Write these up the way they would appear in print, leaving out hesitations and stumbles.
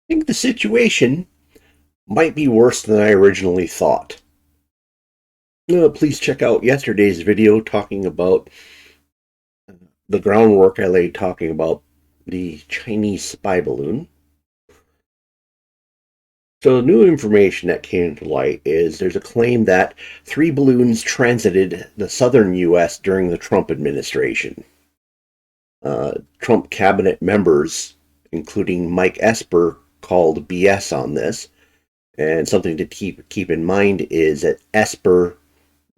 think the situation might be worse than I originally thought. Please check out yesterday's video talking about the groundwork I laid talking about the Chinese spy balloon. So, the new information that came to light is there's a claim that 3 balloons transited the southern U.S. during the Trump administration. Trump cabinet members, including Mike Esper, called BS on this. And something to keep in mind is that Esper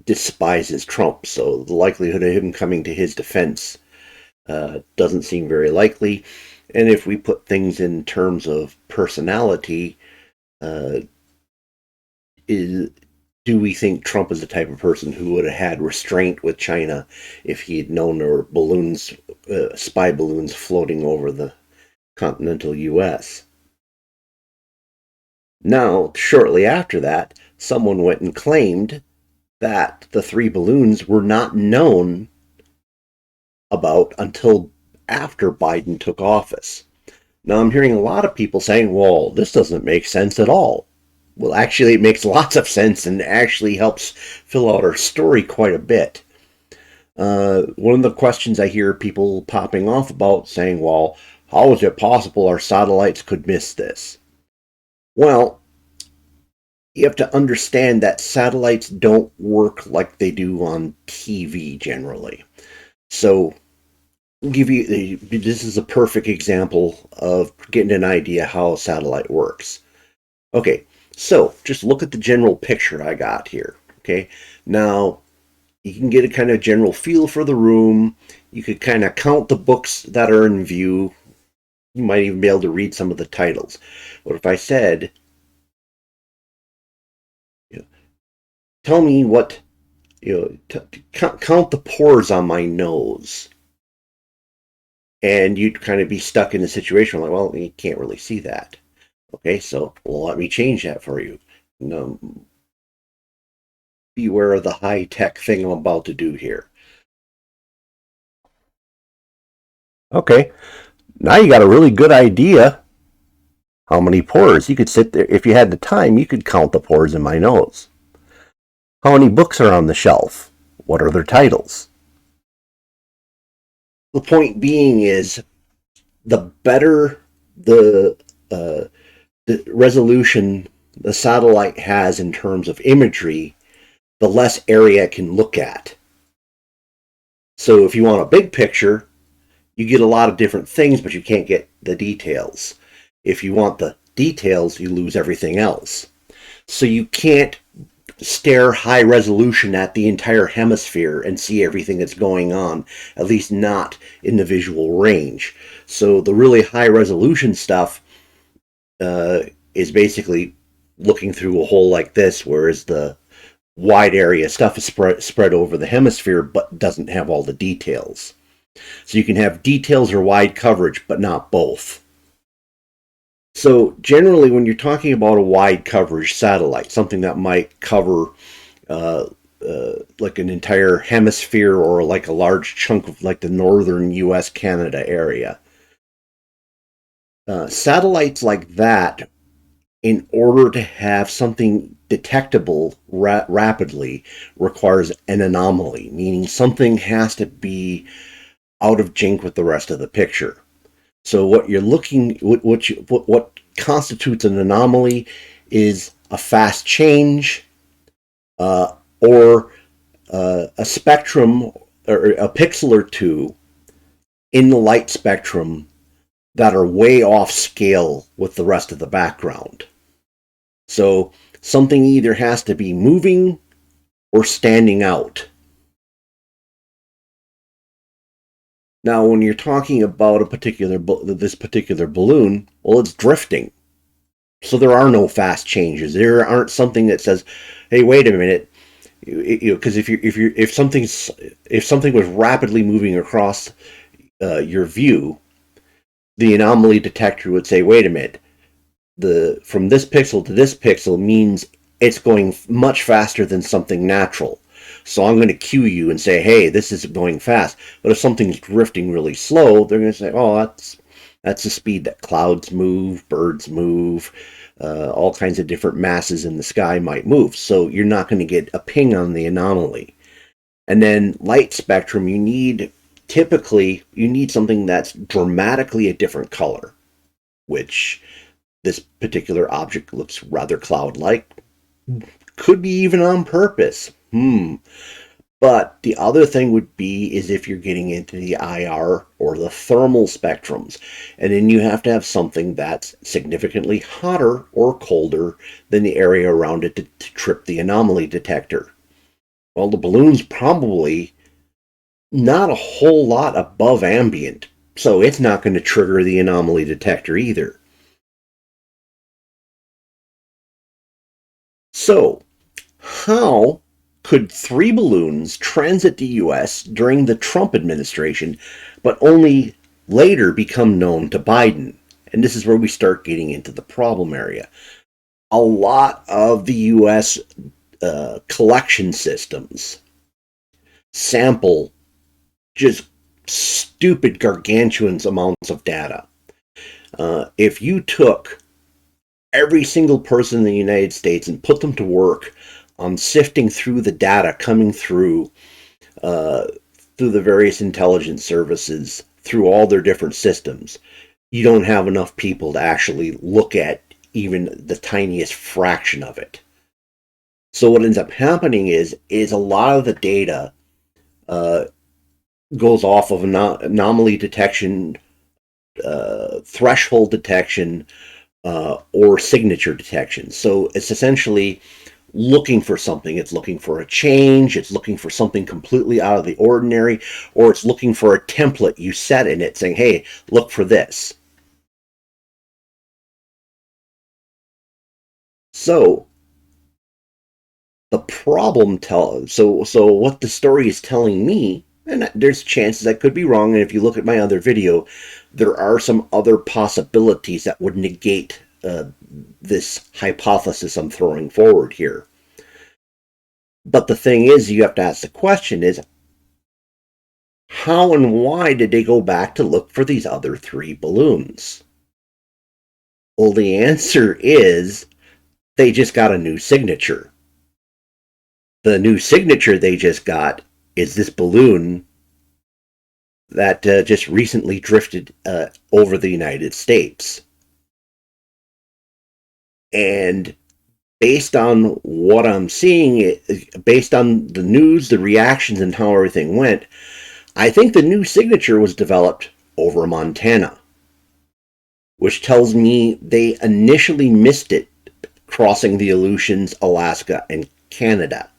despises Trump, so the likelihood of him coming to his defense doesn't seem very likely. And if we put things in terms of personality, do we think Trump is the type of person who would have had restraint with China if he had known there were balloons, spy balloons floating over the continental U.S.? Now, shortly after that, someone went and claimed that the 3 balloons were not known about until after Biden took office. Now, I'm hearing a lot of people saying, well, this doesn't make sense at all. Well, actually, it makes lots of sense and actually helps fill out our story quite a bit. One of the questions I hear people popping off about saying, well, how is it possible our satellites could miss this? Well, you have to understand that satellites don't work like they do on TV generally. So, this is a perfect example of getting an idea how a satellite works. Okay, so just look at the general picture I got here. Okay, now you can get a kind of general feel for the room. You could kind of count the books that are in view. You might even be able to read some of the titles. But if I said, tell me what, count the pores on my nose, and you'd kind of be stuck in a situation like, well, you can't really see that. Okay, so let me change that for you. Beware of the high-tech thing I'm about to do here. Okay, now you got a really good idea how many pores. You could sit there, if you had the time, you could count the pores in my nose. How many books are on the shelf? What are their titles? The point being is, the better the resolution the satellite has in terms of imagery, the less area it can look at. So if you want a big picture, you get a lot of different things, but you can't get the details. If you want the details, you lose everything else. So you can't stare high resolution at the entire hemisphere and see everything that's going on, at least not in the visual range. So the really high resolution stuff is basically looking through a hole like this, whereas the wide area stuff is spread over the hemisphere but doesn't have all the details. So you can have details or wide coverage, but not both. So generally, when you're talking about a wide coverage satellite, something that might cover like an entire hemisphere or like a large chunk of like the northern U.S. Canada area, satellites like that, in order to have something detectable rapidly, requires an anomaly, meaning something has to be out of sync with the rest of the picture. So what you're looking, what constitutes an anomaly is a fast change, or a spectrum or a pixel or two in the light spectrum that are way off scale with the rest of the background. So something either has to be moving or standing out. Now, when you're talking about this particular balloon, well, it's drifting. So there are no fast changes. There aren't something that says, "Hey, wait a minute," because if something was rapidly moving across your view, the anomaly detector would say, "Wait a minute, from this pixel to this pixel means it's going much faster than something natural. So I'm going to cue you and say, hey, this is going fast." But if something's drifting really slow, they're going to say, oh, that's That's the speed that clouds move, birds move, all kinds of different masses in the sky might move. So you're not going to get a ping on the anomaly. And then light spectrum, typically you need something that's dramatically a different color, which this particular object looks rather cloud-like. Could be even on purpose. But the other thing would be is if you're getting into the IR or the thermal spectrums. And then you have to have something that's significantly hotter or colder than the area around it to trip the anomaly detector. Well, the balloon's probably not a whole lot above ambient, so it's not going to trigger the anomaly detector either. So, how could 3 balloons transit the U.S. during the Trump administration, but only later become known to Biden? And this is where we start getting into the problem area. A lot of the U.S. Collection systems sample just stupid, gargantuan amounts of data. If you took every single person in the United States and put them to work on sifting through the data coming through the various intelligence services, through all their different systems, you don't have enough people to actually look at even the tiniest fraction of it. So what ends up happening is a lot of the data goes off of anomaly detection, threshold detection, or signature detection. So it's essentially looking for something. It's looking for a change. It's looking for something completely out of the ordinary, or it's looking for a template you set in it saying, hey, look for this. So the problem so what the story is telling me, and there's chances I could be wrong, and if you look at my other video, there are some other possibilities that would negate this hypothesis I'm throwing forward here. But the thing is, you have to ask the question is, how and why did they go back to look for these other 3 balloons? Well, the answer is they just got a new signature. The new signature they just got is this balloon that just recently drifted over the United States. And based on what I'm seeing, based on the news, the reactions, and how everything went, I think the new signature was developed over Montana, which tells me they initially missed it crossing the Aleutians, Alaska, and Canada.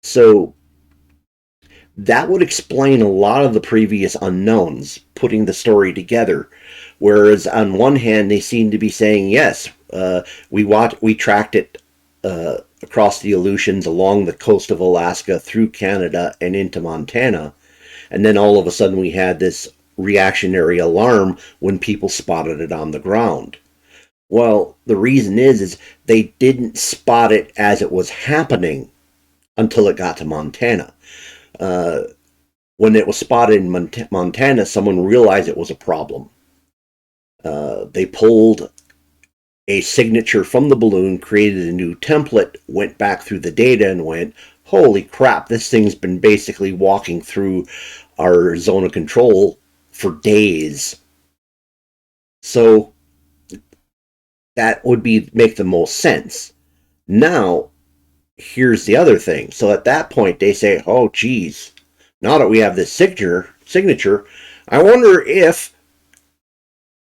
So that would explain a lot of the previous unknowns, putting the story together. Whereas on one hand, they seem to be saying, yes, we tracked it across the Aleutians, along the coast of Alaska, through Canada, and into Montana. And then all of a sudden we had this reactionary alarm when people spotted it on the ground. Well, the reason is they didn't spot it as it was happening until it got to Montana. When it was spotted in Montana, someone realized it was a problem. They pulled a signature from the balloon, created a new template, went back through the data and went, holy crap, this thing's been basically walking through our zone of control for days. So that would make the most sense. Now, here's the other thing. So at that point, they say, oh, geez, now that we have this signature, I wonder if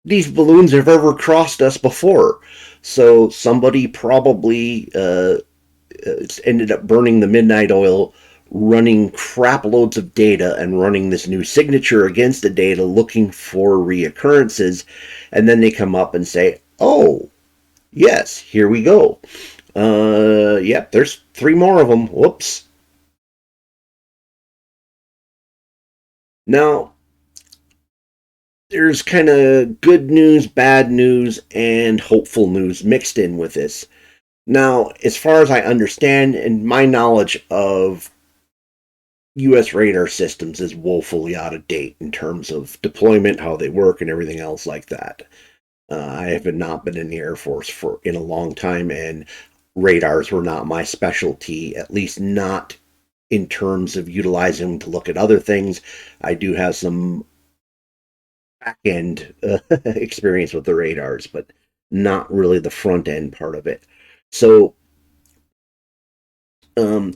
these balloons have ever crossed us before. So somebody probably ended up burning the midnight oil, running crap loads of data, and running this new signature against the data, looking for reoccurrences. And then they come up and say, oh, yes, here we go. Yep, there's 3 more of them. Whoops. Now, there's kind of good news, bad news, and hopeful news mixed in with this. Now, as far as I understand, and my knowledge of U.S. radar systems is woefully out of date in terms of deployment, how they work, and everything else like that. I have not been in the Air Force in a long time, and radars were not my specialty, at least not in terms of utilizing them to look at other things. I do have some back end experience with the radars, but not really the front end part of it. So, um,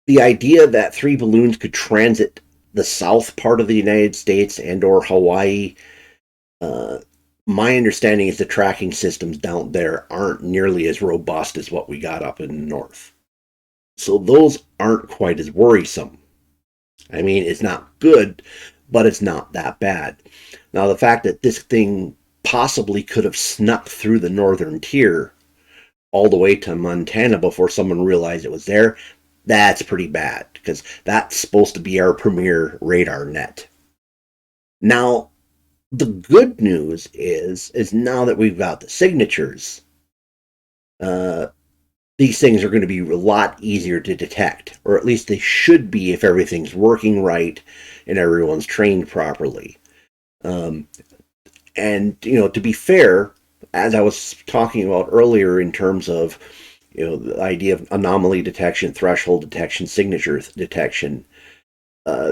the idea that three balloons could transit the south part of the United States and or Hawaii, uh, my understanding is the tracking systems down there aren't nearly as robust as what we got up in the north. So those aren't quite as worrisome. I mean, it's not good, but it's not that bad. Now, the fact that this thing possibly could have snuck through the northern tier all the way to Montana before someone realized it was there, that's pretty bad because that's supposed to be our premier radar net. Now, the good news is now that we've got the signatures, uh, these things are going to be a lot easier to detect, or at least they should be if everything's working right and everyone's trained properly. And to be fair, as I was talking about earlier in terms of the idea of anomaly detection, threshold detection, signature detection,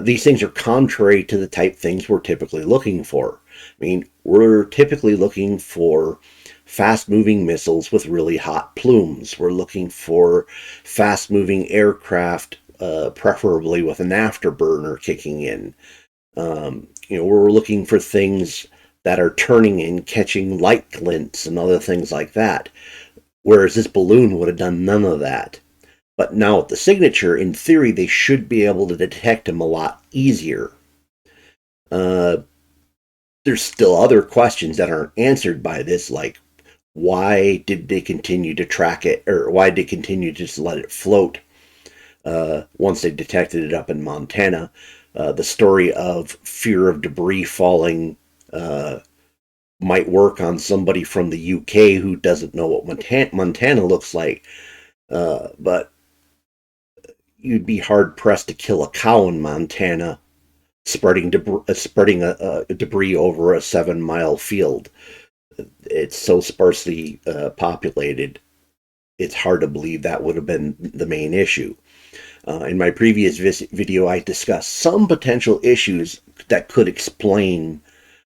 these things are contrary to the type things we're typically looking for. I mean, we're typically looking for fast-moving missiles with really hot plumes. We're looking for fast-moving aircraft, preferably with an afterburner kicking in. We're looking for things that are turning and catching light glints and other things like that. Whereas this balloon would have done none of that. But now with the signature, in theory, they should be able to detect them a lot easier. There's still other questions that aren't answered by this, like why did they continue to track it, or why did they continue to just let it float once they detected it up in Montana? The story of fear of debris falling might work on somebody from the UK who doesn't know what Montana looks like, but you'd be hard pressed to kill a cow in Montana spreading debris over a 7-mile field. It's so sparsely populated. It's hard to believe that would have been the main issue. In my previous video, I discussed some potential issues that could explain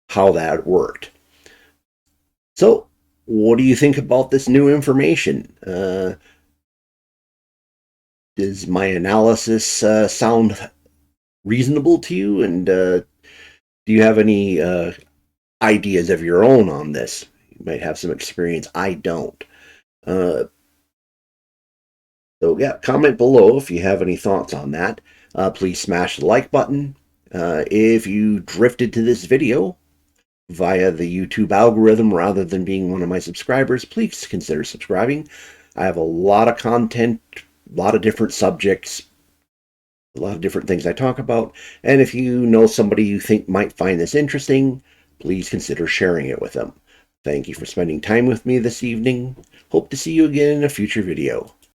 how that worked. So, what do you think about this new information? Does my analysis sound reasonable to you? And do you have any ideas of your own on this? You might have some experience. I don't. So yeah, comment below if you have any thoughts on that. Please smash the like button. If you drifted to this video via the YouTube algorithm rather than being one of my subscribers, please consider subscribing. I have a lot of content, a lot of different subjects, a lot of different things I talk about. And if you know somebody you think might find this interesting, please consider sharing it with them. Thank you for spending time with me this evening. Hope to see you again in a future video.